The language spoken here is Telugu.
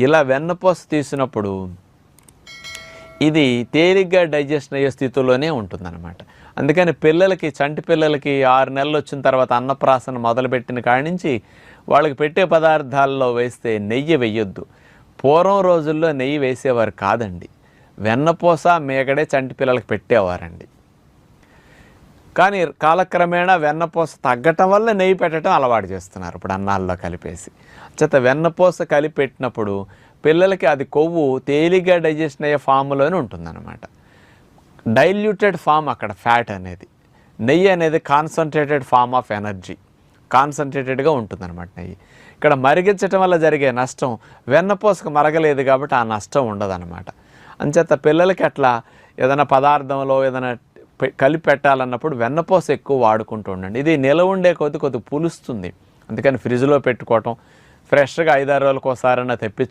ఇలా వెన్నపూస తీసినప్పుడు ఇది తేలిగ్గా డైజెషన్ అయ్యే స్థితిలోనే ఉంటుందన్నమాట. అందుకని పిల్లలకి, చంటి పిల్లలకి 6 నెలలు వచ్చిన తర్వాత అన్నప్రాసన మొదలుపెట్టిన కాడి నుంచి వాళ్ళకి పెట్టే పదార్థాల్లో వేస్తే నెయ్యి వెయ్యొద్దు. పూర్వం రోజుల్లో నెయ్యి వేసేవారు కాదండి. వెన్నపూస, మేగడే చంటి పిల్లలకి పెట్టేవారండి. కానీ కాలక్రమేణా వెన్నపూస తగ్గటం వల్ల నెయ్యి పెట్టడం అలవాటు చేస్తున్నారు ఇప్పుడు అన్నాల్లో కలిపేసి. చేత వెన్నపూస కలిపి పెట్టినప్పుడు పిల్లలకి అది కొవ్వు తేలిగ్గా డైజెషన్ అయ్యే ఫామ్లోనే ఉంటుందన్నమాట. డైల్యూటెడ్ ఫామ్ అక్కడ ఫ్యాట్ అనేది. నెయ్యి అనేది కాన్సన్ట్రేటెడ్ ఫామ్ ఆఫ్ ఎనర్జీ, కాన్సన్ట్రేటెడ్గా ఉంటుందన్నమాట నెయ్యి. ఇక్కడ మరిగించటం వల్ల జరిగే నష్టం వెన్నపూసకు మరగలేదు కాబట్టి ఆ నష్టం ఉండదన్నమాట. అంచేత పిల్లలకి అట్లా ఏదైనా పదార్థంలో ఏదైనా కలిపి పెట్టాలన్నప్పుడు వెన్నపూస ఎక్కువ వాడుకుంటూ ఉండండి. ఇది నిలవ ఉండే కొద్ది పులుస్తుంది. అందుకని ఫ్రిడ్జ్లో పెట్టుకోవటం, ఫ్రెష్గా 5-6 రోజులకు ఒకసారైనా తెప్పించుకోవటం.